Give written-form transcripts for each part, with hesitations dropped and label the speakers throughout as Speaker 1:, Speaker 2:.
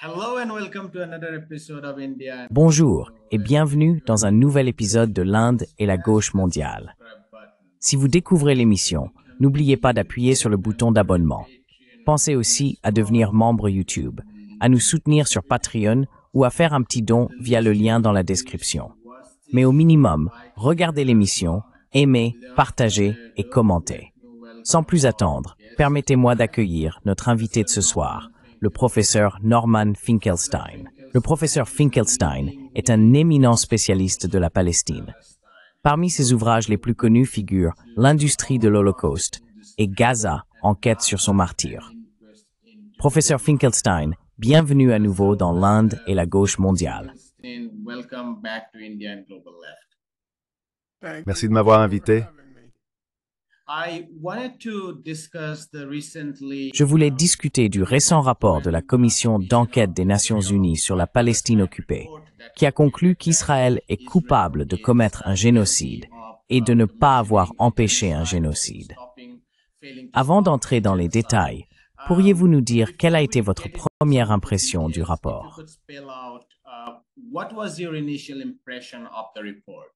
Speaker 1: Hello and welcome to another episode of India.
Speaker 2: Bonjour et bienvenue dans un nouvel épisode de l'Inde et la gauche mondiale. Si vous découvrez l'émission, n'oubliez pas d'appuyer sur le bouton d'abonnement. Pensez aussi à devenir membre YouTube, à nous soutenir sur Patreon ou à faire un petit don via le lien dans la description. Mais au minimum, regardez l'émission, aimez, partagez et commentez. Sans plus attendre, permettez-moi d'accueillir notre invité de ce soir, le professeur Norman Finkelstein. Le professeur Finkelstein est un éminent spécialiste de la Palestine. Parmi ses ouvrages les plus connus figurent L'industrie de l'Holocauste et Gaza, enquête sur son martyr. Professeur Finkelstein, bienvenue à nouveau dans l'Inde et la gauche mondiale.
Speaker 1: Welcome back to India and Global Left.
Speaker 3: Merci de m'avoir invité.
Speaker 1: I wanted to discuss the recently
Speaker 2: Je voulais discuter du récent rapport de la Commission d'enquête des Nations Unies sur la Palestine occupée, qui a conclu qu'Israël est coupable de commettre un génocide et de ne pas avoir empêché un génocide. Avant d'entrer dans les détails, pourriez-vous nous dire quelle a été votre première impression du rapport?
Speaker 1: What was your initial impression of the report?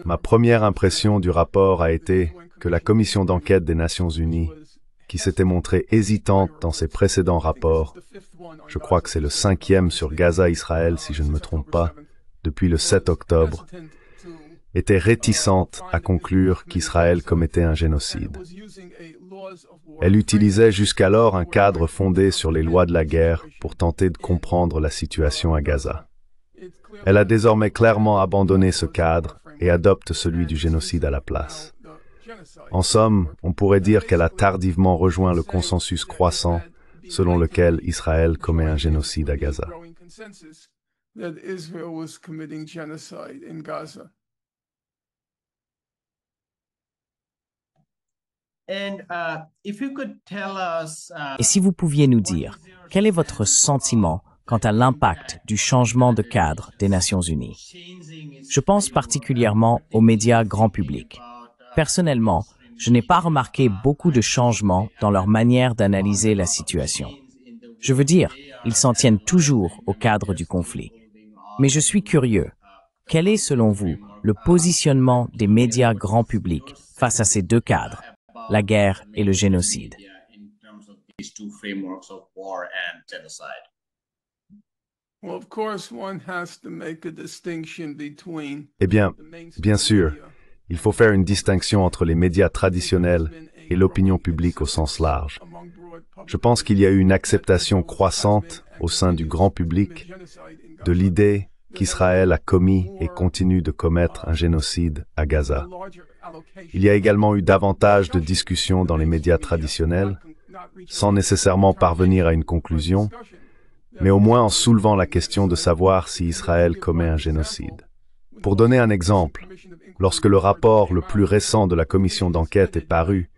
Speaker 3: Ma première impression du rapport a été que la commission d'enquête des Nations Unies, qui s'était montrée hésitante dans ses précédents rapports, je crois que c'est le 5e sur Gaza-Israël si je ne me trompe pas, depuis le 7 octobre, était réticente à conclure qu'Israël commettait un génocide. Elle utilisait jusqu'alors un cadre fondé sur les lois de la guerre pour tenter de comprendre la situation à Gaza. Elle a désormais clairement abandonné ce cadre et adopte celui du génocide à la place. En somme, on pourrait dire qu'elle a tardivement rejoint le consensus croissant selon lequel Israël commet un génocide à Gaza.
Speaker 2: Et si vous pouviez nous dire, quel est votre sentiment quant à l'impact du changement de cadre des Nations Unies? Je pense particulièrement aux médias grand public. Personnellement, je n'ai pas remarqué beaucoup de changements dans leur manière d'analyser la situation. Je veux dire, ils s'en tiennent toujours au cadre du conflit. Mais je suis curieux. Quel est, selon vous, le positionnement des médias grand public face à ces deux cadres, la guerre et le génocide?
Speaker 3: Eh bien sûr, il faut faire une distinction entre les médias traditionnels et l'opinion publique au sens large. Je pense qu'il y a eu une acceptation croissante au sein du grand public de l'idée qu'Israël a commis et continue de commettre un génocide à Gaza. Il y a également eu davantage de discussions dans les médias traditionnels, sans nécessairement parvenir à une conclusion, mais au moins en soulevant la question de savoir si Israël commet un génocide. Pour donner un exemple, lorsque le rapport le plus récent de la commission d'enquête est paru,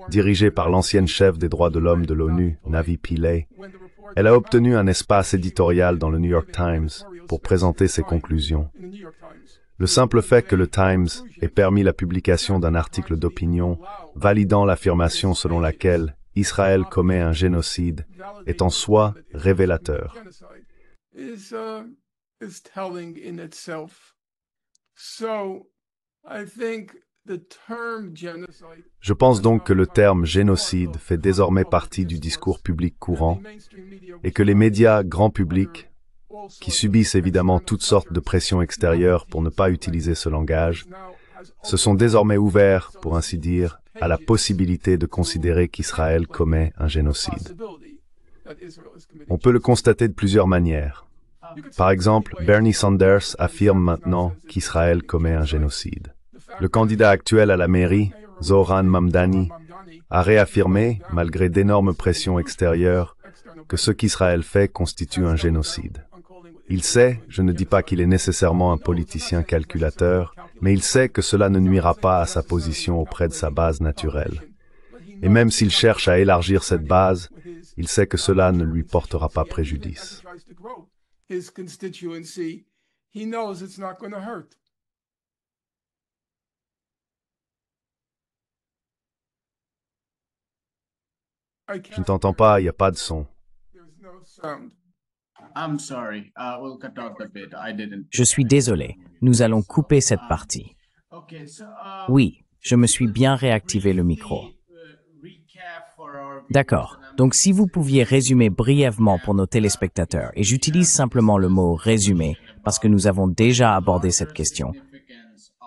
Speaker 3: dirigé par l'ancienne chef des droits de l'homme de l'ONU, Navi Pillay, elle a obtenu un espace éditorial dans le New York Times pour présenter ses conclusions. Le simple fait que le Times ait permis la publication d'un article d'opinion validant l'affirmation selon laquelle Israël commet un génocide est en soi révélateur. Je pense donc que le terme génocide fait désormais partie du discours public courant et que les médias grand public, qui subissent évidemment toutes sortes de pressions extérieures pour ne pas utiliser ce langage, se sont désormais ouverts, pour ainsi dire, à la possibilité de considérer qu'Israël commet un génocide. On peut le constater de plusieurs manières. Par exemple, Bernie Sanders affirme maintenant qu'Israël commet un génocide. Le candidat actuel à la mairie, Zohran Mamdani, a réaffirmé, malgré d'énormes pressions extérieures, que ce qu'Israël fait constitue un génocide. Il sait, je ne dis pas qu'il est nécessairement un politicien calculateur, mais il sait que cela ne nuira pas à sa position auprès de sa base naturelle. Et même s'il cherche à élargir cette base, il sait que cela ne lui portera pas préjudice. Je ne t'entends pas, il n'y a pas de son.
Speaker 1: I'm sorry. We'll cut out the bit. I didn't.
Speaker 2: Je suis désolé, nous allons couper cette partie.
Speaker 1: Okay, so,
Speaker 2: Oui, je me suis bien réactivé le micro.
Speaker 1: recap for our
Speaker 2: D'accord. Donc si vous pouviez résumer brièvement pour nos téléspectateurs, et j'utilise simplement le mot résumé parce que nous avons déjà abordé cette question,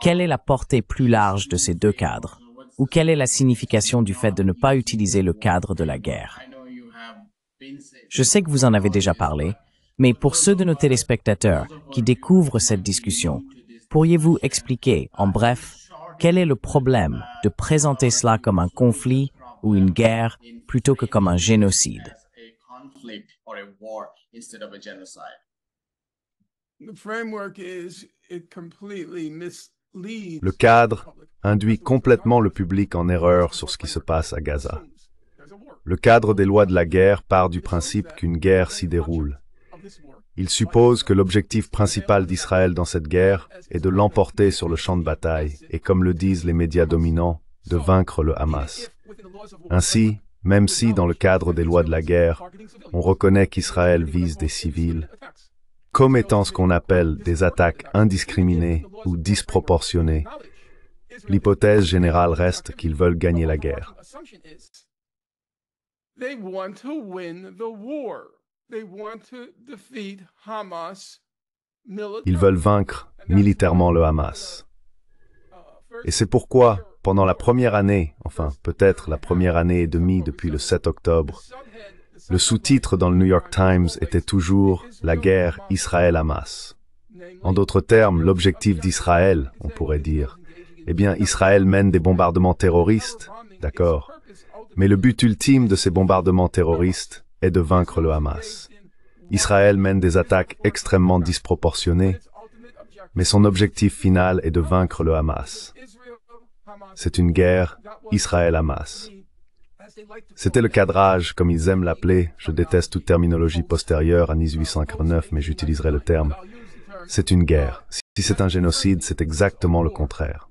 Speaker 2: quelle est la portée plus large de ces deux cadres? Ou quelle est la signification du fait de ne pas utiliser le cadre de la guerre?
Speaker 1: I know you have been saying
Speaker 2: Je sais que vous en avez déjà parlé, mais pour ceux de nos téléspectateurs qui découvrent cette discussion, pourriez-vous expliquer, en bref, quel est le problème de présenter cela comme un conflit ou une guerre plutôt que comme un génocide?
Speaker 1: a conflict or a war instead of a genocide.
Speaker 3: Le cadre induit complètement le public en erreur sur ce qui se passe à Gaza. Le cadre des lois de la guerre part du principe qu'une guerre s'y déroule. Il suppose que l'objectif principal d'Israël dans cette guerre est de l'emporter sur le champ de bataille et, comme le disent les médias dominants, de vaincre le Hamas. Ainsi, même si, dans le cadre des lois de la guerre, on reconnaît qu'Israël vise des civils, comme étant ce qu'on appelle des attaques indiscriminées ou disproportionnées, l'hypothèse générale reste qu'ils veulent gagner la guerre. Ils veulent vaincre militairement le Hamas. Et c'est pourquoi, pendant la première année, enfin peut-être la première année et demie depuis le 7 octobre, le sous-titre dans le New York Times était toujours « La guerre Israël-Hamas ». En d'autres termes, l'objectif d'Israël, on pourrait dire, eh bien Israël mène des bombardements terroristes, d'accord, mais le but ultime de ces bombardements terroristes est de vaincre le Hamas. Israël mène des attaques extrêmement disproportionnées, mais son objectif final est de vaincre le Hamas. C'est une guerre Israël-Hamas. C'était le cadrage, comme ils aiment l'appeler, je déteste toute terminologie postérieure à 1889, mais j'utiliserai le terme. C'est une guerre. Si c'est un génocide, c'est exactement le contraire.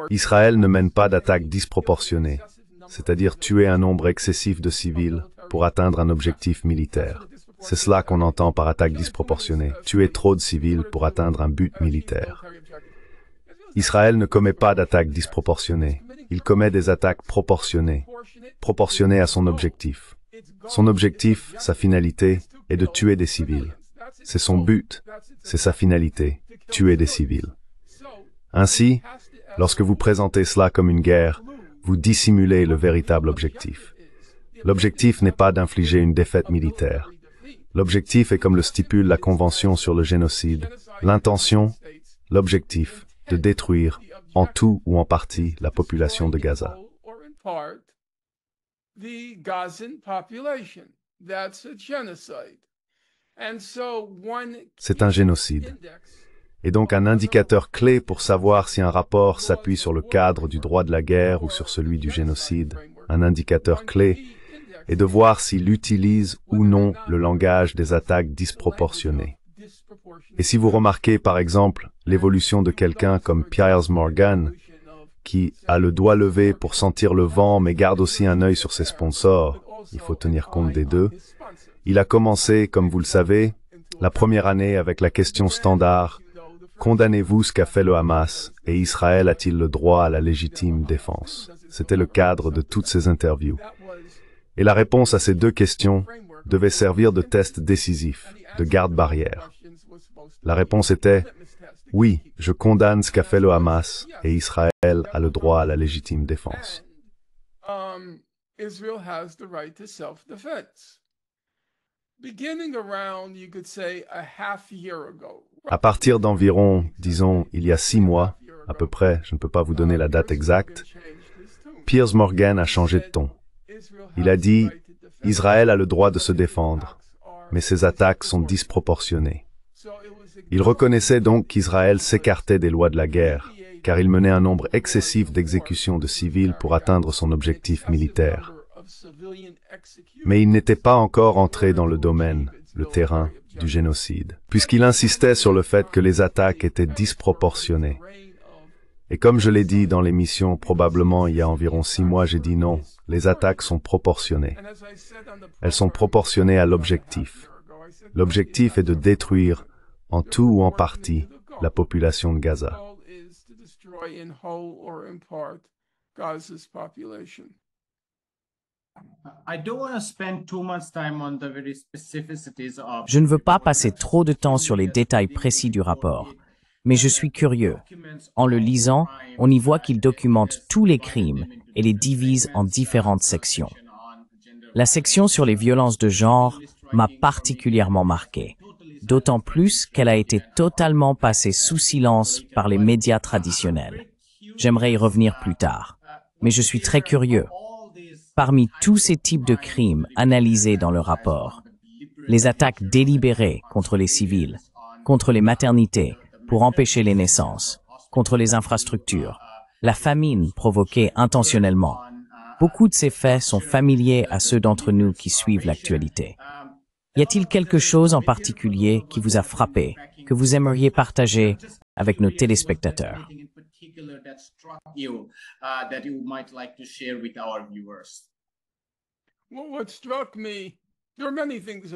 Speaker 3: Israël ne mène pas d'attaque disproportionnée, c'est-à-dire tuer un nombre excessif de civils pour atteindre un objectif militaire. C'est cela qu'on entend par attaque disproportionnée, tuer trop de civils pour atteindre un but militaire. Israël ne commet pas d'attaque disproportionnée, il commet des attaques proportionnées, proportionnées à son objectif. Son objectif, sa finalité, est de tuer des civils. C'est son but, c'est sa finalité, tuer des civils. Ainsi, lorsque vous présentez cela comme une guerre, vous dissimulez le véritable objectif. L'objectif n'est pas d'infliger une défaite militaire. L'objectif est comme le stipule la Convention sur le génocide. L'intention, l'objectif, de détruire, en tout ou en partie, la population de Gaza. C'est un génocide. Et donc un indicateur clé pour savoir si un rapport s'appuie sur le cadre du droit de la guerre ou sur celui du génocide, un indicateur clé est de voir s'il utilise ou non le langage des attaques disproportionnées. Et si vous remarquez par exemple l'évolution de quelqu'un comme Piers Morgan, qui a le doigt levé pour sentir le vent mais garde aussi un œil sur ses sponsors, il faut tenir compte des deux, il a commencé, comme vous le savez, la première année avec la question standard « Condamnez-vous ce qu'a fait le Hamas et Israël a-t-il le droit à la légitime défense ?» C'était le cadre de toutes ces interviews. Et la réponse à ces deux questions devait servir de test décisif, de garde-barrière. La réponse était « Oui, je condamne ce qu'a fait le Hamas et Israël a le droit à la légitime défense. » À partir d'environ, disons, il y a 6 mois, à peu près, je ne peux pas vous donner la date exacte, Piers Morgan a changé de ton. Il a dit « Israël a le droit de se défendre, mais ses attaques sont disproportionnées. » Il reconnaissait donc qu'Israël s'écartait des lois de la guerre, car il menait un nombre excessif d'exécutions de civils pour atteindre son objectif militaire. Mais il n'était pas encore entré dans le domaine, le terrain du génocide, puisqu'il insistait sur le fait que les attaques étaient disproportionnées. Et comme je l'ai dit dans l'émission, probablement il y a environ 6 mois, j'ai dit non, les attaques sont proportionnées. Elles sont proportionnées à l'objectif. L'objectif est de détruire, en tout ou en partie, la population de Gaza.
Speaker 2: Je ne veux pas passer trop de temps sur les détails précis du rapport, mais je suis curieux. En le lisant, on y voit qu'il documente tous les crimes et les divise en différentes sections. La section sur les violences de genre m'a particulièrement marqué, d'autant plus qu'elle a été totalement passée sous silence par les médias traditionnels. J'aimerais y revenir plus tard, mais je suis très curieux. Parmi tous ces types de crimes analysés dans le rapport, les attaques délibérées contre les civils, contre les maternités pour empêcher les naissances, contre les infrastructures, la famine provoquée intentionnellement, beaucoup de ces faits sont familiers à ceux d'entre nous qui suivent l'actualité. Y a-t-il quelque chose en particulier qui vous a frappé, que vous aimeriez partager avec nos téléspectateurs?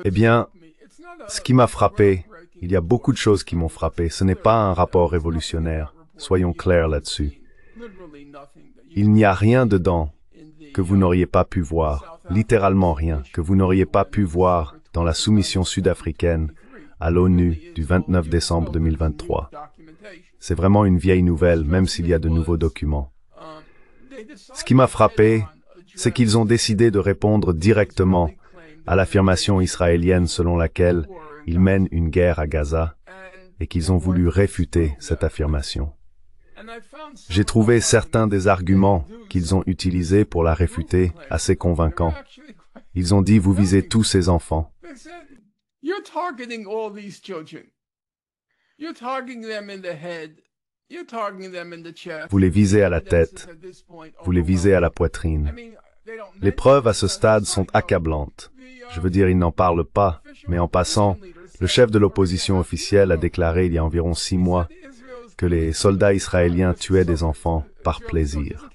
Speaker 3: Eh bien, ce qui m'a frappé, il y a beaucoup de choses qui m'ont frappé. Ce n'est pas un rapport révolutionnaire. Soyons clairs là-dessus. Il n'y a rien dedans que vous n'auriez pas pu voir, littéralement rien, que vous n'auriez pas pu voir dans la soumission sud-africaine à l'ONU du 29 décembre 2023. C'est vraiment une vieille nouvelle, même s'il y a de nouveaux documents. Ce qui m'a frappé, c'est qu'ils ont décidé de répondre directement à l'affirmation israélienne selon laquelle ils mènent une guerre à Gaza et qu'ils ont voulu réfuter cette affirmation. J'ai trouvé certains des arguments qu'ils ont utilisés pour la réfuter assez convaincants. Ils ont dit, vous visez tous ces enfants. Vous les visez à la tête, vous les visez à la poitrine. Les preuves à ce stade sont accablantes. Je veux dire, ils n'en parlent pas, mais en passant, le chef de l'opposition officielle a déclaré il y a environ 6 mois que les soldats israéliens tuaient des enfants par plaisir.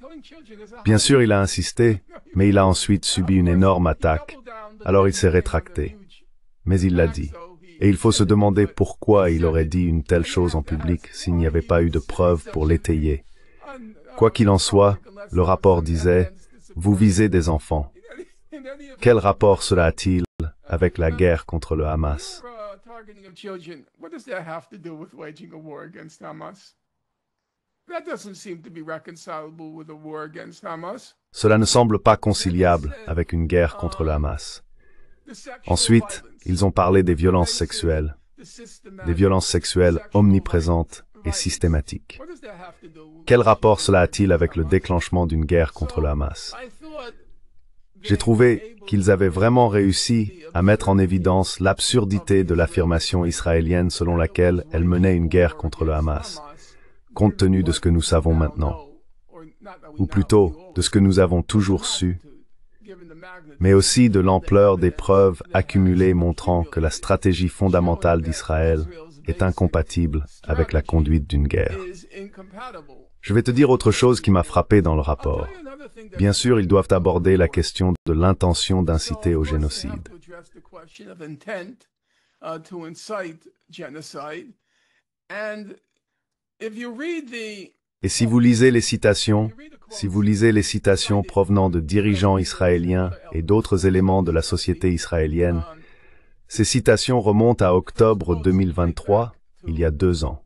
Speaker 3: Bien sûr, il a insisté, mais il a ensuite subi une énorme attaque, alors il s'est rétracté. Mais il l'a dit. Et il faut se demander pourquoi il aurait dit une telle chose en public s'il n'y avait pas eu de preuves pour l'étayer. Quoi qu'il en soit, le rapport disait « Vous visez des enfants ». Quel rapport cela a-t-il avec la guerre contre le Hamas? Cela ne semble pas conciliable avec une guerre contre le Hamas. Ensuite, ils ont parlé des violences sexuelles omniprésentes et systématiques. Quel rapport cela a-t-il avec le déclenchement d'une guerre contre le Hamas? J'ai trouvé qu'ils avaient vraiment réussi à mettre en évidence l'absurdité de l'affirmation israélienne selon laquelle elle menait une guerre contre le Hamas, compte tenu de ce que nous savons maintenant, ou plutôt de ce que nous avons toujours su, mais aussi de l'ampleur des preuves accumulées montrant que la stratégie fondamentale d'Israël est incompatible avec la conduite d'une guerre. Je vais te dire autre chose qui m'a frappé dans le rapport. Bien sûr, ils doivent aborder la question de l'intention d'inciter au génocide. Et si vous lisez les citations, provenant de dirigeants israéliens et d'autres éléments de la société israélienne, ces citations remontent à octobre 2023, il y a 2 ans.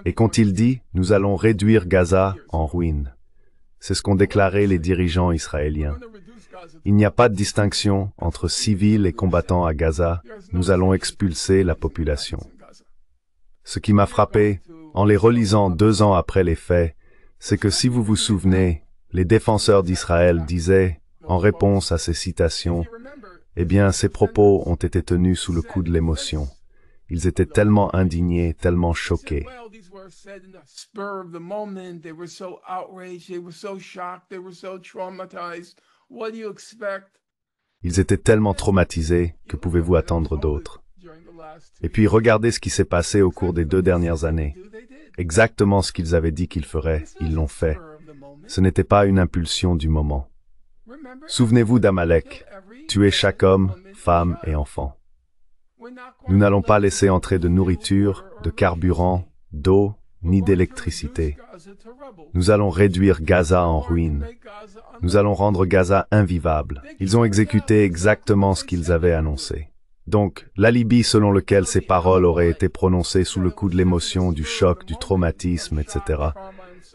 Speaker 3: Et qu'ont-ils dit? Nous allons réduire Gaza en ruine. C'est ce qu'ont déclaré les dirigeants israéliens. Il n'y a pas de distinction entre civils et combattants à Gaza. Nous allons expulser la population. Ce qui m'a frappé, en les relisant 2 ans après les faits, c'est que si vous vous souvenez, les défenseurs d'Israël disaient, en réponse à ces citations, eh bien, ces propos ont été tenus sous le coup de l'émotion. Ils étaient tellement indignés, tellement choqués. Ils étaient tellement traumatisés, que pouvez-vous attendre d'autre? Et puis regardez ce qui s'est passé au cours des 2 dernières années. Exactement ce qu'ils avaient dit qu'ils feraient, ils l'ont fait. Ce n'était pas une impulsion du moment. Souvenez-vous d'Amalek, tuer chaque homme, femme et enfant. Nous n'allons pas laisser entrer de nourriture, de carburant, d'eau, ni d'électricité. Nous allons réduire Gaza en ruine. Nous allons rendre Gaza invivable. Ils ont exécuté exactement ce qu'ils avaient annoncé. Donc, l'alibi selon lequel ces paroles auraient été prononcées sous le coup de l'émotion, du choc, du traumatisme, etc.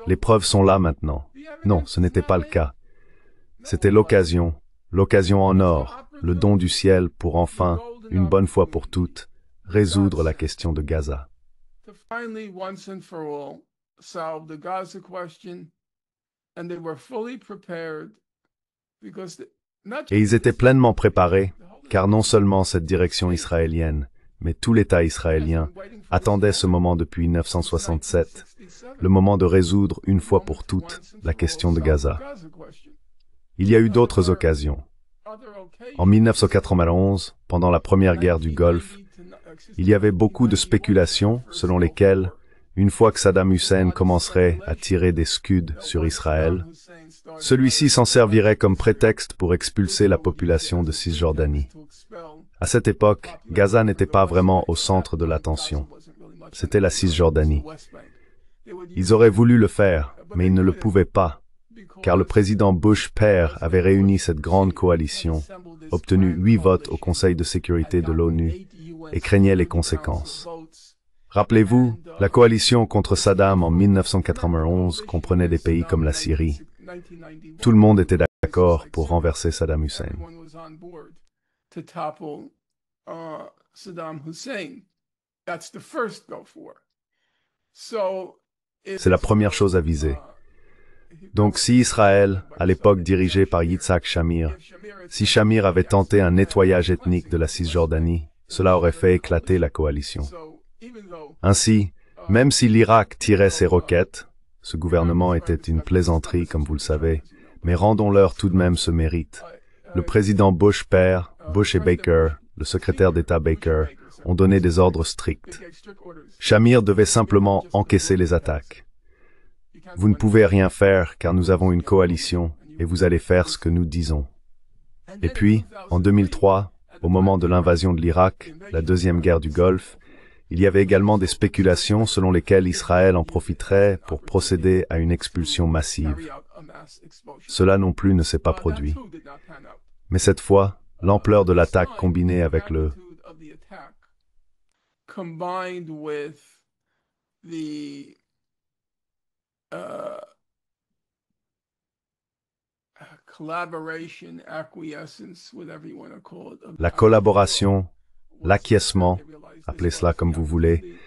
Speaker 3: Les preuves sont là maintenant. Non, ce n'était pas le cas. C'était l'occasion en or, le don du ciel pour enfin, une bonne fois pour toutes, résoudre la question de Gaza. Et ils étaient pleinement préparés, car non seulement cette direction israélienne, mais tout l'État israélien attendait ce moment depuis 1967, le moment de résoudre une fois pour toutes la question de Gaza. Il y a eu d'autres occasions. En 1991, pendant la première guerre du Golfe, il y avait beaucoup de spéculations selon lesquelles, une fois que Saddam Hussein commencerait à tirer des scuds sur Israël, celui-ci s'en servirait comme prétexte pour expulser la population de Cisjordanie. À cette époque, Gaza n'était pas vraiment au centre de l'attention. C'était la Cisjordanie. Ils auraient voulu le faire, mais ils ne le pouvaient pas, car le président Bush père avait réuni cette grande coalition, obtenu 8 votes au Conseil de sécurité de l'ONU, et craignait les conséquences. Rappelez-vous, la coalition contre Saddam en 1991 comprenait des pays comme la Syrie. Tout le monde était d'accord pour renverser Saddam Hussein. C'est la première chose à viser. Donc si Israël, à l'époque dirigé par Yitzhak Shamir, si Shamir avait tenté un nettoyage ethnique de la Cisjordanie, cela aurait fait éclater la coalition. Ainsi, même si l'Irak tirait ses roquettes, ce gouvernement était une plaisanterie, comme vous le savez, mais rendons-leur tout de même ce mérite. Le président Bush père, Bush et Baker, le secrétaire d'État Baker, ont donné des ordres stricts. Shamir devait simplement encaisser les attaques. Vous ne pouvez rien faire car nous avons une coalition et vous allez faire ce que nous disons. Et puis, en 2003, au moment de l'invasion de l'Irak, la deuxième guerre du Golfe, il y avait également des spéculations selon lesquelles Israël en profiterait pour procéder à une expulsion massive. Cela non plus ne s'est pas produit. Mais cette fois, l'ampleur de l'attaque combinée avec le la collaboration, l'acquiescement, appelez cela comme vous voulez,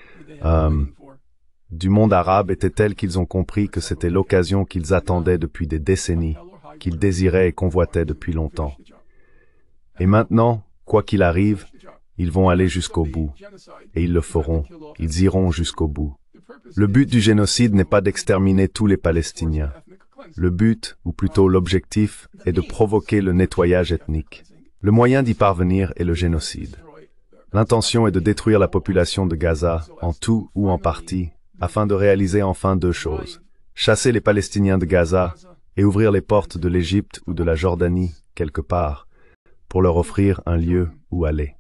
Speaker 3: du monde arabe était telle qu'ils ont compris que c'était l'occasion qu'ils attendaient depuis des décennies, qu'ils désiraient et convoitaient depuis longtemps. Et maintenant, quoi qu'il arrive, ils vont aller jusqu'au bout. Et ils le feront. Ils iront jusqu'au bout. Le but du génocide n'est pas d'exterminer tous les Palestiniens. Le but, ou plutôt l'objectif, est de provoquer le nettoyage ethnique. Le moyen d'y parvenir est le génocide. L'intention est de détruire la population de Gaza, en tout ou en partie, afin de réaliser enfin 2 choses. Chasser les Palestiniens de Gaza et ouvrir les portes de l'Égypte ou de la Jordanie, quelque part, pour leur offrir un lieu où aller.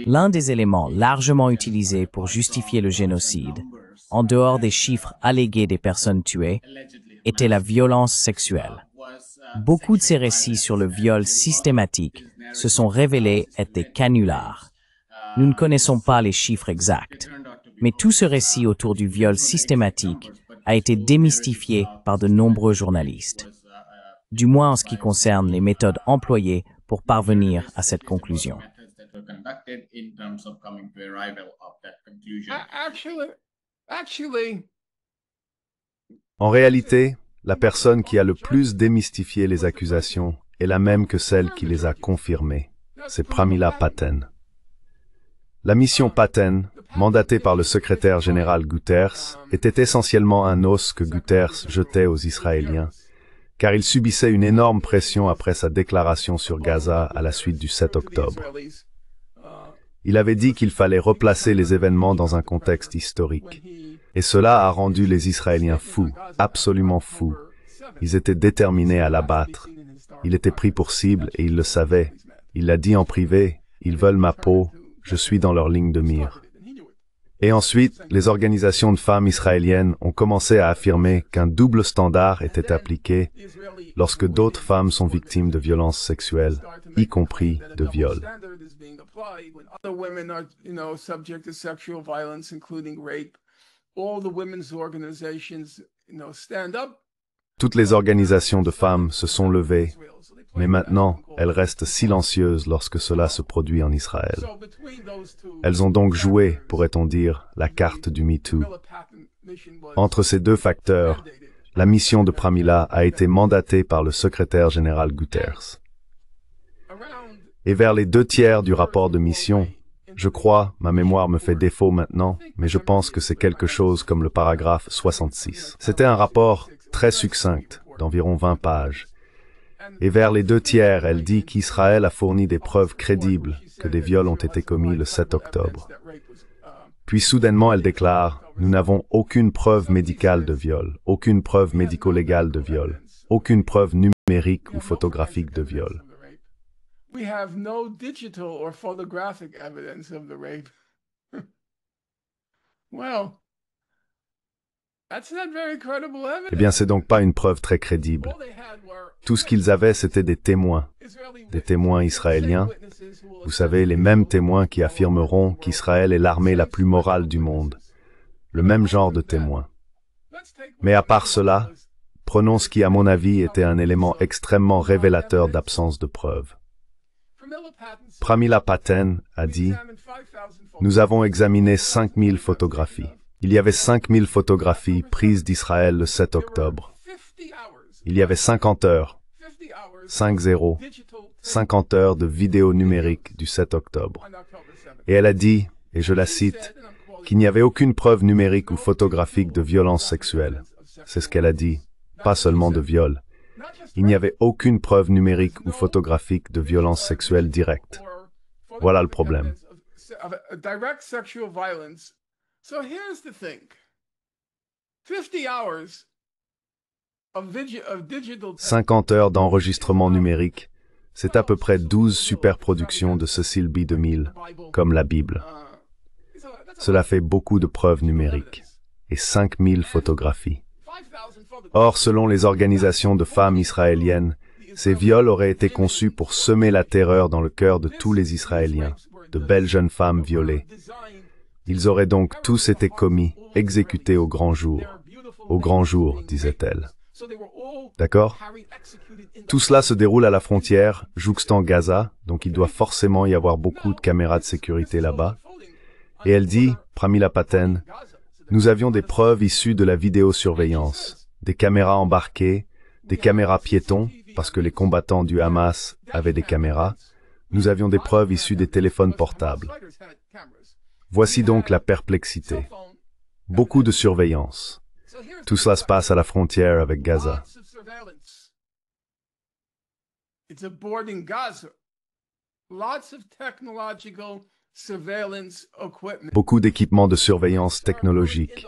Speaker 2: L'un des éléments largement utilisés pour justifier le génocide, en dehors des chiffres allégués des personnes tuées, était la violence sexuelle. Beaucoup de ces récits sur le viol systématique se sont révélés être des canulars. Nous ne connaissons pas les chiffres exacts, mais tout ce récit autour du viol systématique a été démystifié par de nombreux journalistes, du moins en ce qui concerne les méthodes employées pour parvenir à cette conclusion.
Speaker 3: En réalité, la personne qui a le plus démystifié les accusations est la même que celle qui les a confirmées. C'est Pramila Patten. La mission Patten, mandaté par le secrétaire général Guterres, était essentiellement un os que Guterres jetait aux Israéliens, car il subissait une énorme pression après sa déclaration sur Gaza à la suite du 7 octobre. Il avait dit qu'il fallait replacer les événements dans un contexte historique. Et cela a rendu les Israéliens fous, absolument fous. Ils étaient déterminés à l'abattre. Il était pris pour cible et il le savait. Il l'a dit en privé, ils veulent ma peau, je suis dans leur ligne de mire. Et ensuite, les organisations de femmes israéliennes ont commencé à affirmer qu'un double standard était appliqué lorsque d'autres femmes sont victimes de violences sexuelles, y compris de viols. Toutes les organisations de femmes se sont levées, mais maintenant, elles restent silencieuses lorsque cela se produit en Israël. Elles ont donc joué, pourrait-on dire, la carte du MeToo. Entre ces deux facteurs, la mission de Pramila a été mandatée par le secrétaire général Guterres. Et vers les 2/3 du rapport de mission, je crois, ma mémoire me fait défaut maintenant, mais je pense que c'est quelque chose comme le paragraphe 66. C'était un rapport très succinct, d'environ 20 pages. Et vers les 2/3, elle dit qu'Israël a fourni des preuves crédibles que des viols ont été commis le 7 octobre. Puis soudainement, elle déclare « Nous n'avons aucune preuve médicale de viol, aucune preuve médico-légale de viol, aucune preuve numérique ou photographique de viol. »
Speaker 4: We have no digital or photographic evidence of the rape. Well, that's not very credible evidence.
Speaker 3: Eh bien, c'est donc pas une preuve très crédible. Tout ce qu'ils avaient, c'était des témoins israéliens. Vous savez, les mêmes témoins qui affirmeront qu'Israël est l'armée la plus morale du monde. Le même genre de témoins. Mais à part cela, prenons ce qui, à mon avis, était un élément extrêmement révélateur d'absence de preuves. Pramila Patten a dit « Nous avons examiné 5000 photographies. Il y avait 5000 photographies prises d'Israël le 7 octobre. Il y avait 50 heures, 5-0, 50 heures de vidéos numériques du 7 octobre. Et elle a dit, et je la cite, qu'il n'y avait aucune preuve numérique ou photographique de violence sexuelle. C'est ce qu'elle a dit, pas seulement de viol. Il n'y avait aucune preuve numérique ou photographique de violence sexuelle directe. Voilà le problème. 50 heures d'enregistrement numérique, c'est à peu près 12 superproductions de Cecil B. DeMille, comme la Bible. Cela fait beaucoup de preuves numériques et 5000 photographies. Or, selon les organisations de femmes israéliennes, ces viols auraient été conçus pour semer la terreur dans le cœur de tous les Israéliens, de belles jeunes femmes violées. Ils auraient donc tous été commis, exécutés au grand jour, disait-elle. D'accord? Tout cela se déroule à la frontière, jouxtant Gaza, donc il doit forcément y avoir beaucoup de caméras de sécurité là-bas. Et elle dit, Pramila Patten, nous avions des preuves issues de la vidéosurveillance, des caméras embarquées, des caméras piétons, parce que les combattants du Hamas avaient des caméras. Nous avions des preuves issues des téléphones portables. Voici donc la perplexité. Beaucoup de surveillance. Tout cela se passe à la frontière avec Gaza. Beaucoup d'équipements de surveillance technologique.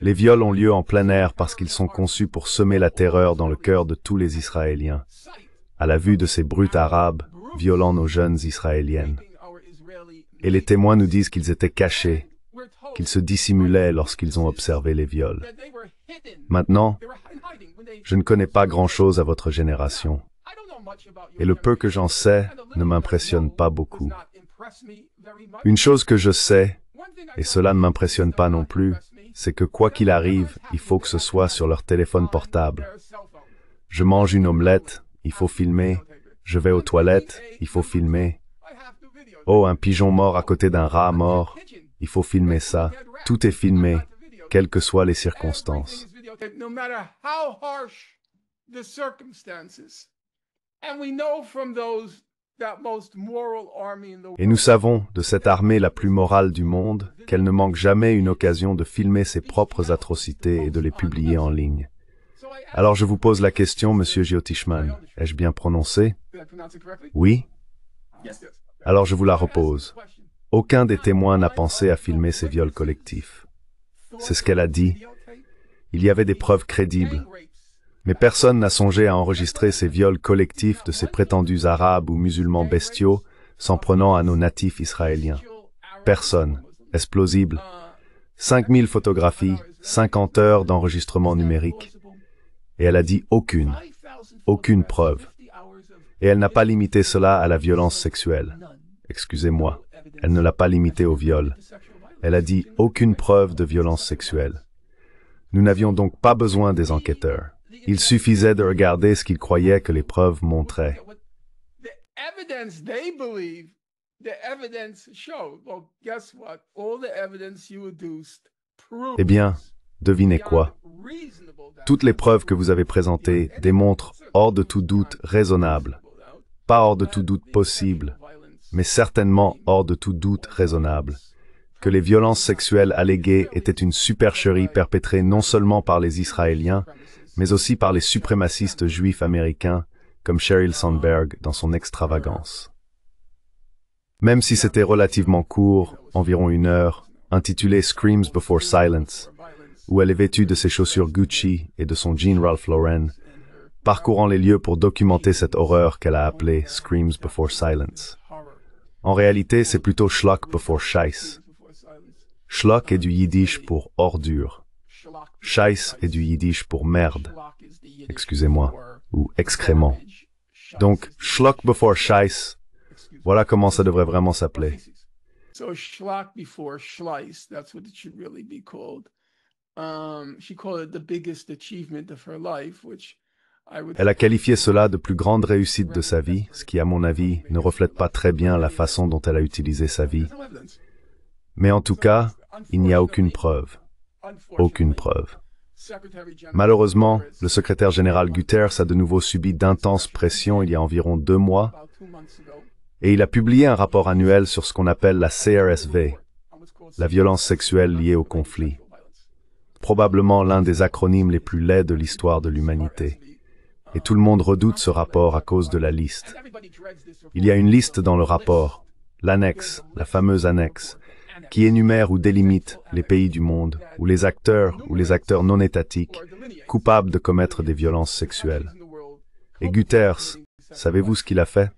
Speaker 3: Les viols ont lieu en plein air parce qu'ils sont conçus pour semer la terreur dans le cœur de tous les Israéliens, à la vue de ces brutes arabes violant nos jeunes Israéliennes. Et les témoins nous disent qu'ils étaient cachés, qu'ils se dissimulaient lorsqu'ils ont observé les viols. Maintenant, je ne connais pas grand-chose à votre génération, et le peu que j'en sais ne m'impressionne pas beaucoup. Une chose que je sais, et cela ne m'impressionne pas non plus, c'est que quoi qu'il arrive, il faut que ce soit sur leur téléphone portable. Je mange une omelette, il faut filmer. Je vais aux toilettes, il faut filmer. Oh, un pigeon mort à côté d'un rat mort, il faut filmer ça. Tout est filmé, quelles que soient les circonstances.
Speaker 4: And we know from those that most moral army in the
Speaker 3: Et nous savons de cette armée la plus morale du monde qu'elle ne manque jamais une occasion de filmer ses propres atrocités et de les publier en ligne. Alors je vous pose la question, Monsieur Giotishman, ai-je bien prononcé?
Speaker 4: Did I pronounce it correctly?
Speaker 3: Oui?
Speaker 1: Yes.
Speaker 3: Alors je vous la repose. Aucun des témoins n'a pensé à filmer ces viols collectifs. C'est ce qu'elle a dit. Il y avait des preuves crédibles. Mais personne n'a songé à enregistrer ces viols collectifs de ces prétendus arabes ou musulmans bestiaux s'en prenant à nos natifs israéliens. Personne. Est-ce plausible? 5000 photographies, 50 heures d'enregistrement numérique. Et elle a dit aucune preuve. Et elle n'a pas limité cela à la violence sexuelle. Excusez-moi, elle ne l'a pas limité au viol. Elle a dit aucune preuve de violence sexuelle. Nous n'avions donc pas besoin des enquêteurs. Il suffisait de regarder ce qu'ils croyaient que les preuves montraient.
Speaker 4: The evidence they believe, the evidence showed. Well, guess what? All the evidence you adduced proves.
Speaker 3: Eh bien, devinez quoi? Toutes les preuves que vous avez présentées démontrent, hors de tout doute raisonnable, pas hors de tout doute possible, mais certainement hors de tout doute raisonnable, que les violences sexuelles alléguées étaient une supercherie perpétrée non seulement par les Israéliens, mais aussi par les suprémacistes juifs américains, comme Sheryl Sandberg dans son extravagance. Même si c'était relativement court, environ 1 heure, intitulé Screams Before Silence, où elle est vêtue de ses chaussures Gucci et de son jean Ralph Lauren, parcourant les lieux pour documenter cette horreur qu'elle a appelée Screams Before Silence. En réalité, c'est plutôt Schlock Before Scheiß. Schlock est du yiddish pour ordure. Scheiß est du yiddish pour merde. Excusez-moi, ou excrément. Donc, Schlock Before Scheiß, voilà comment ça devrait vraiment s'appeler.
Speaker 4: So schlock before Schleiss, that's what it should really be called. She called it the biggest achievement of her life, which I would...
Speaker 3: Elle a qualifié cela de plus grande réussite de sa vie, ce qui, à mon avis, ne reflète pas très bien la façon dont elle a utilisé sa vie. Mais en tout cas, il n'y a aucune preuve. Aucune preuve. Malheureusement, le secrétaire général Guterres a de nouveau subi d'intenses pressions il y a environ 2 mois, et il a publié un rapport annuel sur ce qu'on appelle la CRSV, la violence sexuelle liée au conflit. Probablement l'un des acronymes les plus laids de l'histoire de l'humanité. Et tout le monde redoute ce rapport à cause de la liste. Il y a une liste dans le rapport, l'annexe, la fameuse annexe, qui énumère ou délimite les pays du monde où les acteurs non étatiques coupables de commettre des violences sexuelles. Et Guterres, savez-vous ce qu'il a fait?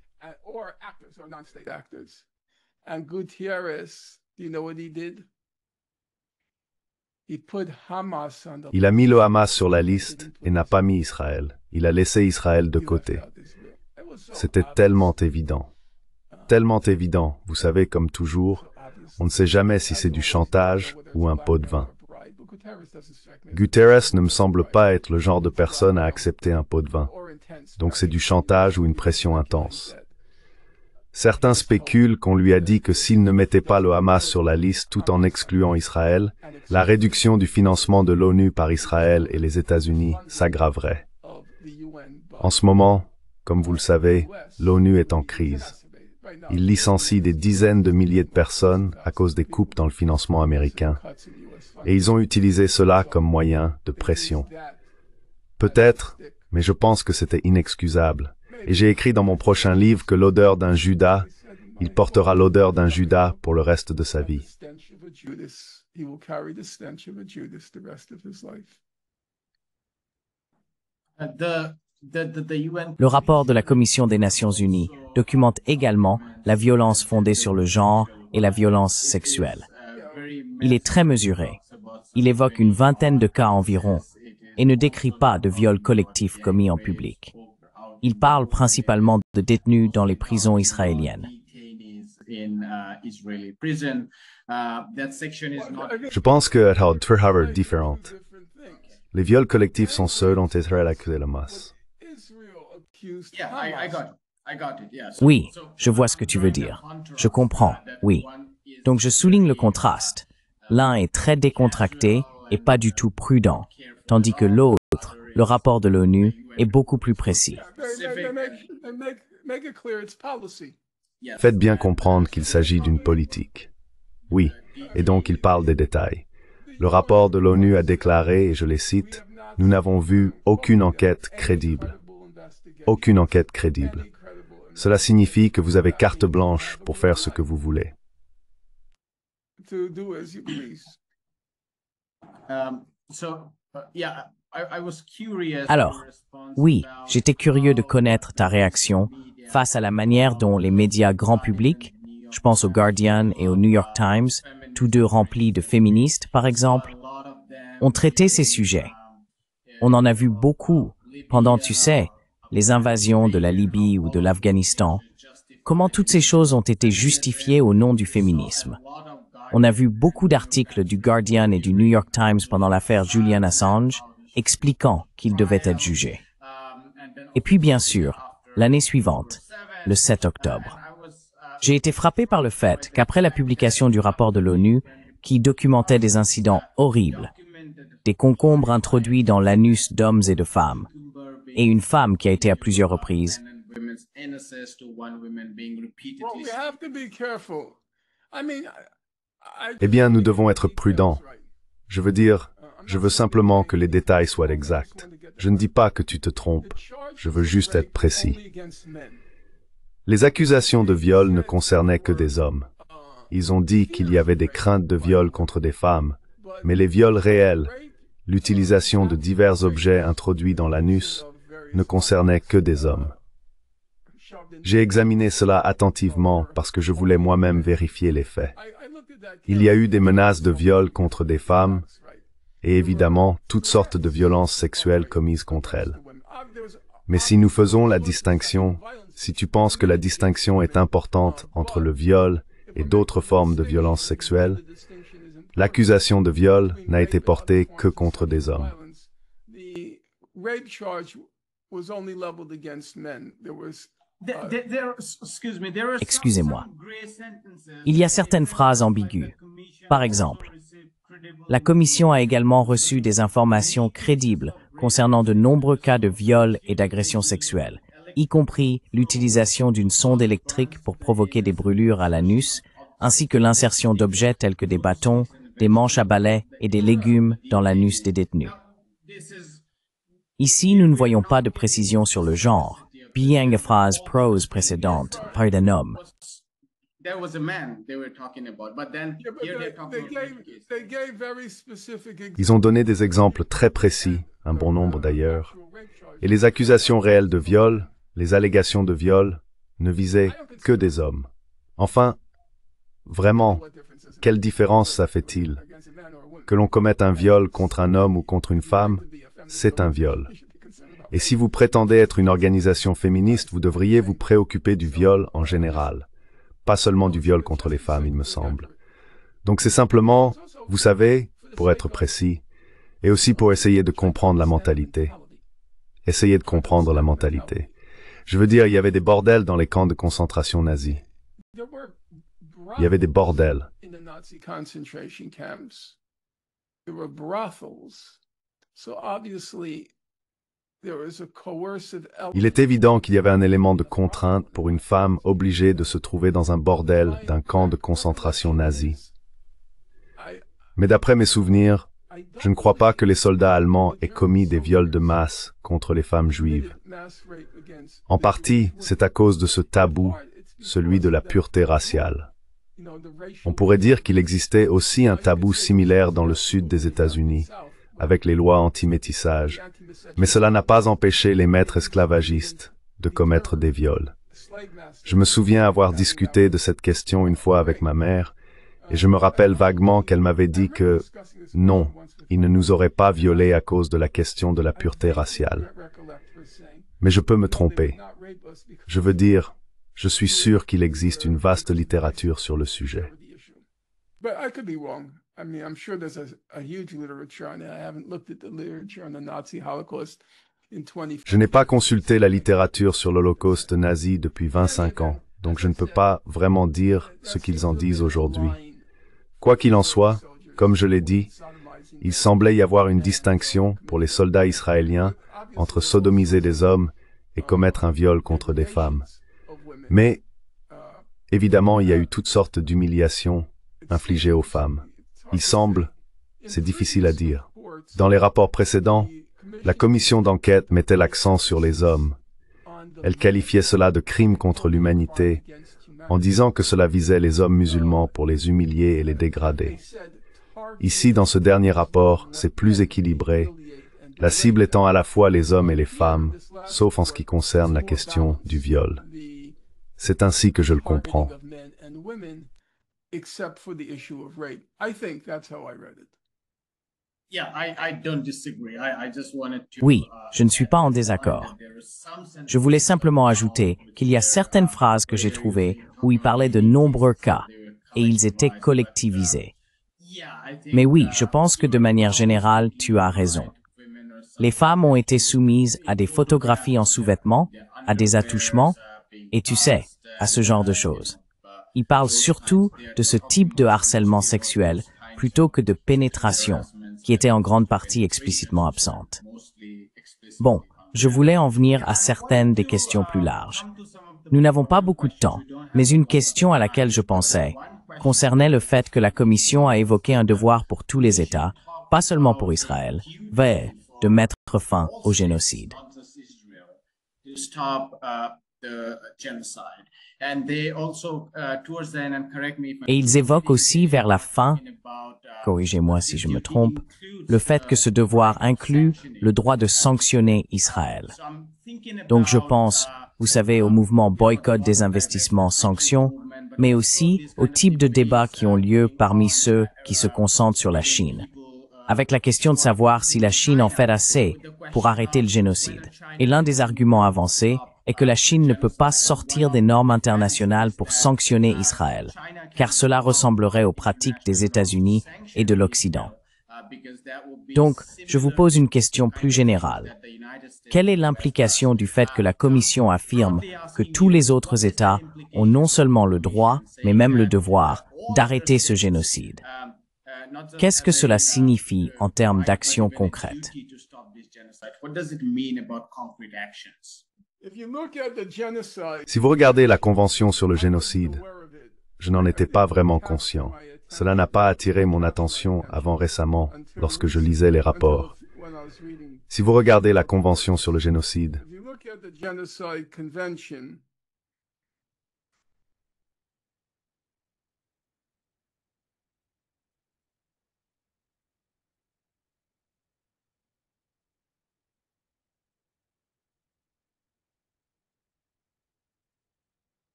Speaker 3: Il a mis le Hamas sur la liste et n'a pas mis Israël. Il a laissé Israël de côté. C'était tellement évident. Tellement évident, vous savez, comme toujours, on ne sait jamais si c'est du chantage ou un pot de vin. Guterres ne me semble pas être le genre de personne à accepter un pot de vin. Donc c'est du chantage ou une pression intense. Certains spéculent qu'on lui a dit que s'il ne mettait pas le Hamas sur la liste tout en excluant Israël, la réduction du financement de l'ONU par Israël et les États-Unis s'aggraverait. En ce moment, comme vous le savez, l'ONU est en crise. Il licencie des dizaines de milliers de personnes à cause des coupes dans le financement américain. Et ils ont utilisé cela comme moyen de pression. Peut-être, mais je pense que c'était inexcusable. Et j'ai écrit dans mon prochain livre que l'odeur d'un Judas, il portera l'odeur d'un Judas pour le reste de sa vie.
Speaker 2: Le rapport de la Commission des Nations Unies documente également la violence fondée sur le genre et la violence sexuelle. Il est très mesuré. Il évoque une vingtaine de cas environ et ne décrit pas de viols collectifs commis en public. Il parle principalement de détenus dans les prisons israéliennes.
Speaker 3: Je pense que c'est très différent. Les viols collectifs sont ceux dont Israël accuse le Hamas.
Speaker 2: Oui, je vois ce que tu veux dire. Je comprends, oui. Donc je souligne le contraste. L'un est très décontracté et pas du tout prudent, tandis que l'autre, le rapport de l'ONU, est beaucoup plus précis.
Speaker 3: Faites bien comprendre qu'il s'agit d'une politique. Oui, et donc il parle des détails. Le rapport de l'ONU a déclaré, et je les cite, « Nous n'avons vu aucune enquête crédible. Aucune enquête crédible. Cela signifie que vous avez carte blanche pour faire ce que vous voulez. »
Speaker 2: Alors, oui, j'étais curieux de connaître ta réaction face à la manière dont les médias grand public, je pense au Guardian et au New York Times, tous deux remplis de féministes par exemple, ont traité ces sujets. On en a vu beaucoup pendant, tu sais, les invasions de la Libye ou de l'Afghanistan. Comment toutes ces choses ont été justifiées au nom du féminisme. On a vu beaucoup d'articles du Guardian et du New York Times pendant l'affaire Julian Assange expliquant qu'il devait être jugé. Et puis bien sûr, l'année suivante, le 7 octobre. J'ai été frappé par le fait qu'après la publication du rapport de l'ONU qui documentait des incidents horribles, des concombres introduits dans l'anus d'hommes et de femmes, et une femme qui a été à plusieurs reprises,
Speaker 3: Eh bien, nous devons être prudents. Je veux dire, je veux simplement que les détails soient exacts. Je ne dis pas que tu te trompes, je veux juste être précis. Les accusations de viol ne concernaient que des hommes. Ils ont dit qu'il y avait des craintes de viol contre des femmes, mais les viols réels, l'utilisation de divers objets introduits dans l'anus, ne concernaient que des hommes. J'ai examiné cela attentivement parce que je voulais moi-même vérifier les faits. Il y a eu des menaces de viol contre des femmes et évidemment toutes sortes de violences sexuelles commises contre elles. Mais si nous faisons la distinction, si tu penses que la distinction est importante entre le viol et d'autres formes de violence sexuelle, l'accusation de viol n'a été portée que contre des hommes.
Speaker 2: Excusez-moi. Il y a certaines phrases ambiguës. Par exemple, la Commission a également reçu des informations crédibles concernant de nombreux cas de viol et d'agression sexuelle, y compris l'utilisation d'une sonde électrique pour provoquer des brûlures à l'anus, ainsi que l'insertion d'objets tels que des bâtons, des manches à balai et des légumes dans l'anus des détenus. Ici, nous ne voyons pas de précision sur le genre, bien que phrase prose précédente par d'un homme.
Speaker 3: Ils ont donné des exemples très précis, un bon nombre d'ailleurs, et les accusations réelles de viol, les allégations de viol, ne visaient que des hommes. Enfin, vraiment, quelle différence ça fait-il? Que l'on commette un viol contre un homme ou contre une femme, c'est un viol. Et si vous prétendez être une organisation féministe, vous devriez vous préoccuper du viol en général. Pas seulement du viol contre les femmes, il me semble. Donc c'est simplement, vous savez, pour être précis, et aussi pour essayer de comprendre la mentalité. Essayez de comprendre la mentalité. Je veux dire, il y avait des bordels dans les camps de concentration nazis. Il y avait des bordels. Il est évident qu'il y avait un élément de contrainte pour une femme obligée de se trouver dans un bordel d'un camp de concentration nazi. Mais d'après mes souvenirs, je ne crois pas que les soldats allemands aient commis des viols de masse contre les femmes juives. En partie, c'est à cause de ce tabou, celui de la pureté raciale. On pourrait dire qu'il existait aussi un tabou similaire dans le sud des États-Unis, avec les lois anti-métissage, mais cela n'a pas empêché les maîtres esclavagistes de commettre des viols. Je me souviens avoir discuté de cette question une fois avec ma mère, et je me rappelle vaguement qu'elle m'avait dit que, non, ils ne nous auraient pas violés à cause de la question de la pureté raciale. Mais je peux me tromper. Je veux dire, je suis sûr qu'il existe une vaste littérature sur le sujet. Je n'ai pas consulté la littérature sur l'Holocauste nazi depuis 25 ans, donc je ne peux pas vraiment dire ce qu'ils en disent aujourd'hui. Quoi qu'il en soit, comme je l'ai dit, il semblait y avoir une distinction pour les soldats israéliens entre sodomiser des hommes et commettre un viol contre des femmes. Mais, évidemment, il y a eu toutes sortes d'humiliations infligées aux femmes. Il semble, c'est difficile à dire. Dans les rapports précédents, la commission d'enquête mettait l'accent sur les hommes. Elle qualifiait cela de crime contre l'humanité, en disant que cela visait les hommes musulmans pour les humilier et les dégrader. Ici, dans ce dernier rapport, c'est plus équilibré, la cible étant à la fois les hommes et les femmes, sauf en ce qui concerne la question du viol. C'est ainsi que je le comprends.
Speaker 2: Oui, je ne suis pas en désaccord. Je voulais simplement ajouter qu'il y a certaines phrases que j'ai trouvées où il parlait de nombreux cas, et ils étaient collectivisés. Mais oui, je pense que de manière générale, tu as raison. Les femmes ont été soumises à des photographies en sous-vêtements, à des attouchements, et tu sais, à ce genre de choses. Il parle surtout de ce type de harcèlement sexuel plutôt que de pénétration, qui était en grande partie explicitement absente. Bon, je voulais en venir à certaines des questions plus larges. Nous n'avons pas beaucoup de temps, mais une question à laquelle je pensais concernait le fait que la Commission a évoqué un devoir pour tous les États, pas seulement pour Israël, de mettre fin au génocide. Et ils évoquent aussi vers la fin, corrigez-moi si je me trompe, le fait que ce devoir inclut le droit de sanctionner Israël. Donc je pense, vous savez, au mouvement boycott des investissements sanctions, mais aussi au type de débats qui ont lieu parmi ceux qui se concentrent sur la Chine, avec la question de savoir si la Chine en fait assez pour arrêter le génocide. Et l'un des arguments avancés est que la Chine ne peut pas sortir des normes internationales pour sanctionner Israël, car cela ressemblerait aux pratiques des États-Unis et de l'Occident. Donc, je vous pose une question plus générale. Quelle est l'implication du fait que la Commission affirme que tous les autres États ont non seulement le droit, mais même le devoir d'arrêter ce génocide? Qu'est-ce que cela signifie en termes d'actions concrètes?
Speaker 3: Si vous regardez la Convention sur le génocide, je n'en étais pas vraiment conscient. Cela n'a pas attiré mon attention avant récemment, lorsque je lisais les rapports. Si vous regardez la Convention sur le génocide,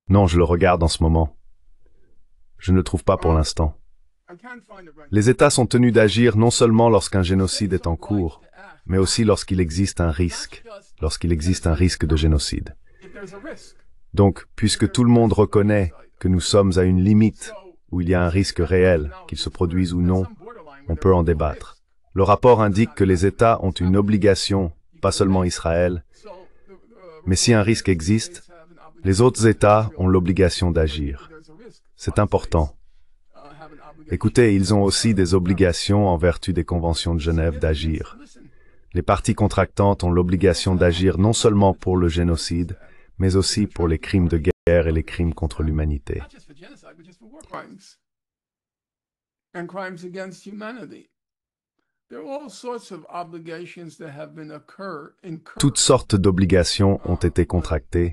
Speaker 3: non, je le regarde en ce moment. Je ne le trouve pas pour l'instant. Les États sont tenus d'agir non seulement lorsqu'un génocide est en cours, mais aussi lorsqu'il existe un risque de génocide. Donc, puisque tout le monde reconnaît que nous sommes à une limite où il y a un risque réel, qu'il se produise ou non, on peut en débattre. Le rapport indique que les États ont une obligation, pas seulement Israël, mais si un risque existe, les autres États ont l'obligation d'agir. C'est important. Écoutez, ils ont aussi des obligations en vertu des conventions de Genève d'agir. Les parties contractantes ont l'obligation d'agir non seulement pour le génocide, mais aussi pour les crimes de guerre et les crimes contre l'humanité. Toutes sortes d'obligations ont été contractées,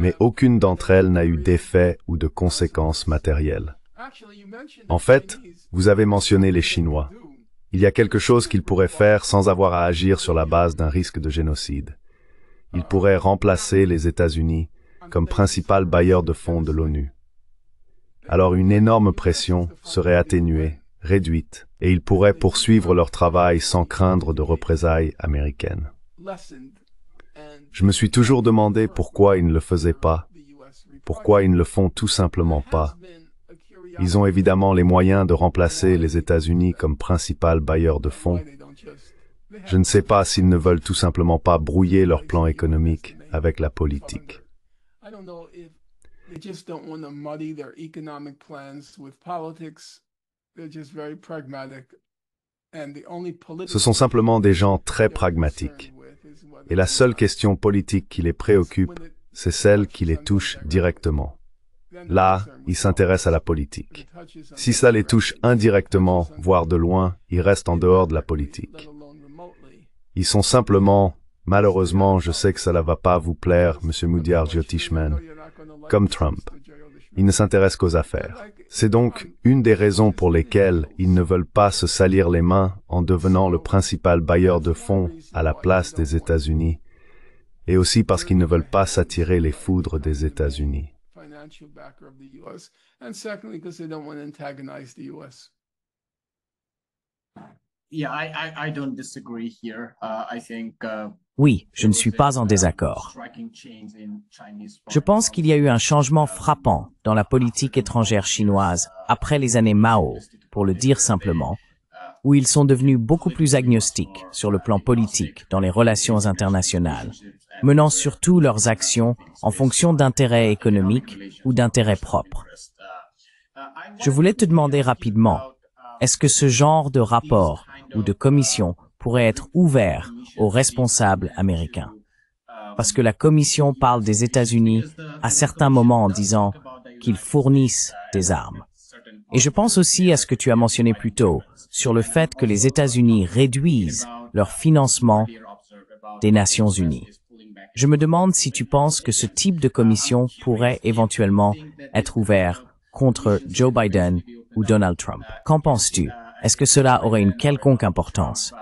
Speaker 3: mais aucune d'entre elles n'a eu d'effet ou de conséquences matérielles. En fait, vous avez mentionné les Chinois. Il y a quelque chose qu'ils pourraient faire sans avoir à agir sur la base d'un risque de génocide. Ils pourraient remplacer les États-Unis comme principal bailleur de fonds de l'ONU. Alors une énorme pression serait atténuée, réduite, et ils pourraient poursuivre leur travail sans craindre de représailles américaines. Je me suis toujours demandé pourquoi ils ne le faisaient pas, pourquoi ils ne le font tout simplement pas. Ils ont évidemment les moyens de remplacer les États-Unis comme principal bailleur de fonds. Je ne sais pas s'ils ne veulent tout simplement pas brouiller leur plan économique avec la politique. Ce sont simplement des gens très pragmatiques. Et la seule question politique qui les préoccupe, c'est celle qui les touche directement. Là, ils s'intéressent à la politique. Si ça les touche indirectement, voire de loin, ils restent en dehors de la politique. Ils sont simplement, malheureusement, je sais que ça ne va pas vous plaire, M. Moudiar Jyothishman, comme Trump. Ils ne s'intéressent qu'aux affaires. C'est donc une des raisons pour lesquelles ils ne veulent pas se salir les mains en devenant le principal bailleur de fonds à la place des États-Unis, et aussi parce qu'ils ne veulent pas s'attirer les foudres des États-Unis.
Speaker 2: Oui, je ne suis pas en désaccord. Je pense qu'il y a eu un changement frappant dans la politique étrangère chinoise après les années Mao, pour le dire simplement, où ils sont devenus beaucoup plus agnostiques sur le plan politique dans les relations internationales, menant surtout leurs actions en fonction d'intérêts économiques ou d'intérêts propres. Je voulais te demander rapidement, est-ce que ce genre de rapport ou de commission pourrait être ouvert aux responsables américains? Parce que la commission parle des États-Unis à certains moments en disant qu'ils fournissent des armes. Et je pense aussi à ce que tu as mentionné plus tôt, sur le fait que les États-Unis réduisent leur financement des Nations Unies. Je me demande si tu penses que ce type de commission pourrait éventuellement être ouvert contre Joe Biden ou Donald Trump. Qu'en penses-tu? Est-ce que cela aurait une quelconque importance?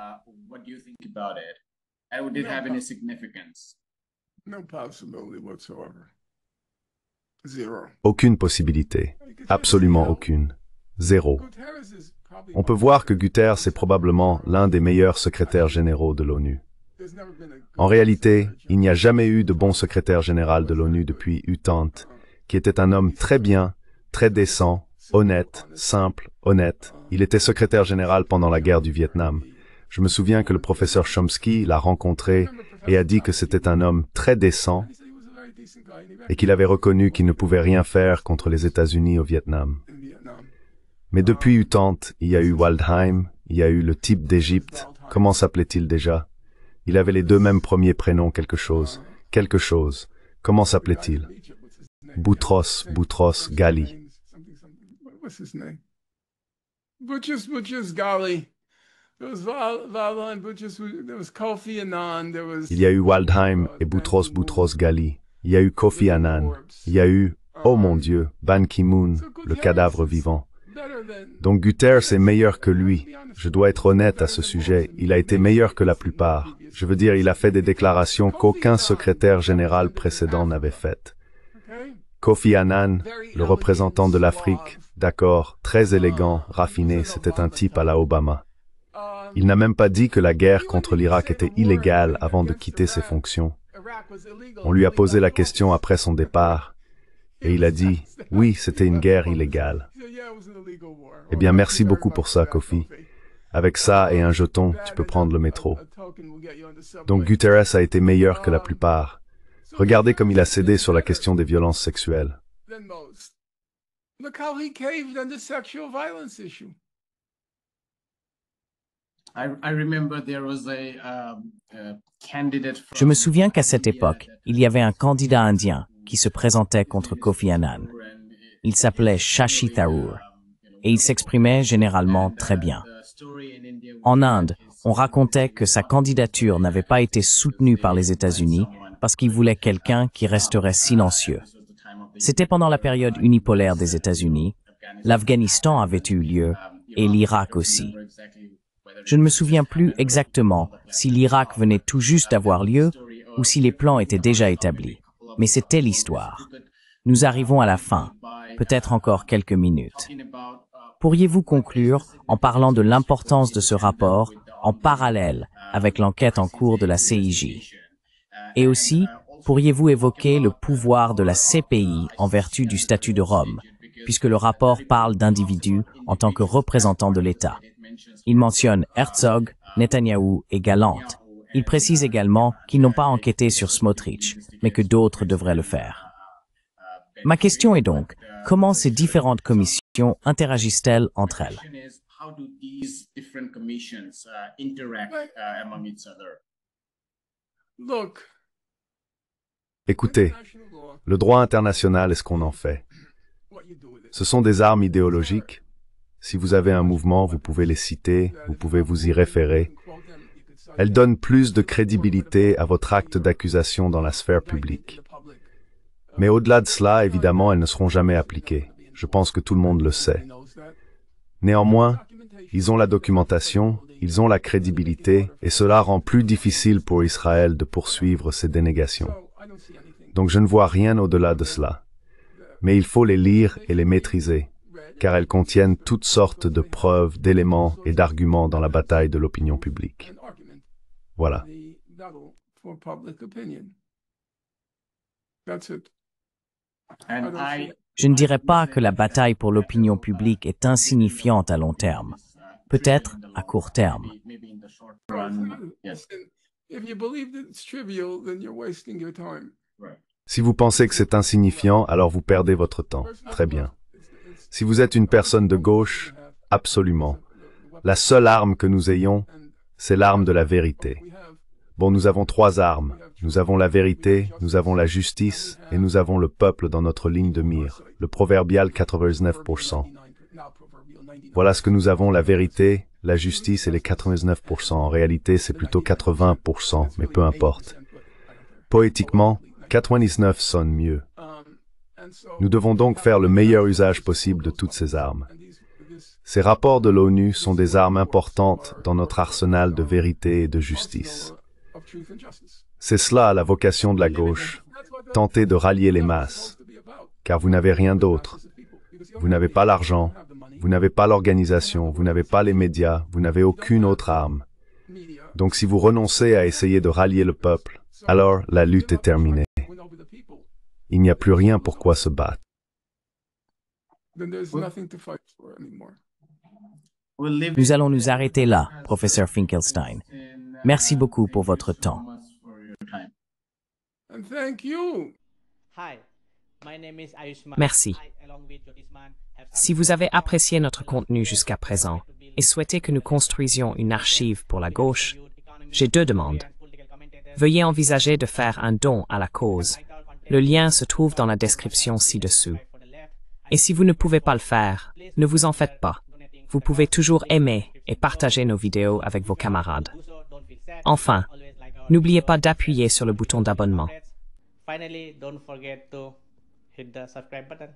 Speaker 3: Aucune possibilité. Absolument aucune. Zéro. On peut voir que Guterres est probablement l'un des meilleurs secrétaires généraux de l'ONU. En réalité, il n'y a jamais eu de bon secrétaire général de l'ONU depuis U Thant, qui était un homme très bien, très décent, honnête, simple, honnête. Il était secrétaire général pendant la guerre du Vietnam. Je me souviens que le professeur Chomsky l'a rencontré et a dit que c'était un homme très décent et qu'il avait reconnu qu'il ne pouvait rien faire contre les États-Unis au Vietnam. Mais depuis U Thant, il y a eu Waldheim, il y a eu le type d'Égypte. Comment s'appelait-il déjà? Il avait les deux mêmes premiers prénoms, quelque chose. Comment s'appelait-il? Boutros Ghali. Il y a eu Waldheim et Boutros Ghali. Il y a eu Kofi Annan. Il y a eu, oh mon Dieu, Ban Ki-moon, le cadavre vivant. Donc Guterres est meilleur que lui. Je dois être honnête à ce sujet. Il a été meilleur que la plupart. Je veux dire, il a fait des déclarations qu'aucun secrétaire général précédent n'avait faites. Kofi Annan, le représentant de l'Afrique, d'accord, très élégant, raffiné, c'était un type à la Obama. Il n'a même pas dit que la guerre contre l'Irak était illégale avant de quitter ses fonctions. On lui a posé la question après son départ, et il a dit, oui, c'était une guerre illégale. Eh bien, merci beaucoup pour ça, Kofi. Avec ça et un jeton, tu peux prendre le métro. Donc Guterres a été meilleur que la plupart. Regardez comme il a cédé sur la question des violences sexuelles.
Speaker 2: Je me souviens qu'à cette époque, il y avait un candidat indien qui se présentait contre Kofi Annan. Il s'appelait Shashi Tharoor et il s'exprimait généralement très bien. En Inde, on racontait que sa candidature n'avait pas été soutenue par les États-Unis parce qu'il voulait quelqu'un qui resterait silencieux. C'était pendant la période unipolaire des États-Unis, l'Afghanistan avait eu lieu et l'Irak aussi. Je ne me souviens plus exactement si l'Irak venait tout juste d'avoir lieu ou si les plans étaient déjà établis, mais c'était l'histoire. Nous arrivons à la fin, peut-être encore quelques minutes. Pourriez-vous conclure en parlant de l'importance de ce rapport en parallèle avec l'enquête en cours de la CIJ? Et aussi, pourriez-vous évoquer le pouvoir de la CPI en vertu du statut de Rome, puisque le rapport parle d'individus en tant que représentants de l'État? Il mentionne Herzog, Netanyahou et Galante. Il précise également qu'ils n'ont pas enquêté sur Smotrich, mais que d'autres devraient le faire. Ma question est donc, comment ces différentes commissions interagissent-elles entre elles?
Speaker 1: question is, how do these different commissions interact among each other?
Speaker 4: Look,
Speaker 3: Écoutez,
Speaker 4: international law,
Speaker 3: le droit international est ce qu'on en fait.
Speaker 4: what you do with it.
Speaker 3: Ce sont des armes idéologiques. Si vous avez un mouvement, vous pouvez les citer, vous pouvez vous y référer. Elles donnent plus de crédibilité à votre acte d'accusation dans la sphère publique. Mais au-delà de cela, évidemment, elles ne seront jamais appliquées. Je pense que tout le monde le sait. Néanmoins, ils ont la documentation, ils ont la crédibilité, et cela rend plus difficile pour Israël de poursuivre ces dénégations. Donc je ne vois rien au-delà de cela. Mais il faut les lire et les maîtriser, car elles contiennent toutes sortes de preuves, d'éléments et d'arguments dans la bataille de l'opinion publique. Voilà.
Speaker 1: And I
Speaker 2: Je ne dirais pas que la bataille pour l'opinion publique est insignifiante à long terme. Peut-être à court terme.
Speaker 1: maybe in the short run, yes.
Speaker 4: If you believe that it's trivial, then you're wasting your time.
Speaker 1: Right.
Speaker 3: Si vous pensez que c'est insignifiant, alors vous perdez votre temps. Très bien. Si vous êtes une personne de gauche, absolument. La seule arme que nous ayons, c'est l'arme de la vérité. Bon, nous avons trois armes. Nous avons la vérité, nous avons la justice, et nous avons le peuple dans notre ligne de mire, le proverbial 99%. Voilà ce que nous avons, la vérité, la justice et les 99%. En réalité, c'est plutôt 80%, mais peu importe. Poétiquement, 99 sonne mieux. Nous devons donc faire le meilleur usage possible de toutes ces armes. Ces rapports de l'ONU sont des armes importantes dans notre arsenal de vérité et de justice. C'est cela la vocation de la gauche, tenter de rallier les masses, car vous n'avez rien d'autre. Vous n'avez pas l'argent, vous n'avez pas l'organisation, vous n'avez pas les médias, vous n'avez aucune autre arme. Donc si vous renoncez à essayer de rallier le peuple, alors la lutte est terminée. Il n'y a plus rien pour quoi se battre.
Speaker 4: Then there's nothing to fight for anymore.
Speaker 2: Nous allons nous arrêter là, professeur Finkelstein. Merci beaucoup pour votre temps.
Speaker 4: And thank you.
Speaker 5: Merci. Si vous avez apprécié notre contenu jusqu'à présent et souhaitez que nous construisions une archive pour la gauche, j'ai deux demandes. Veuillez envisager de faire un don à la cause. Le lien se trouve dans la description ci-dessous. Et si vous ne pouvez pas le faire, ne vous en faites pas. Vous pouvez toujours aimer et partager nos vidéos avec vos camarades. Enfin, n'oubliez pas d'appuyer sur le bouton d'abonnement.
Speaker 6: Finally, don't forget to hit the subscribe button.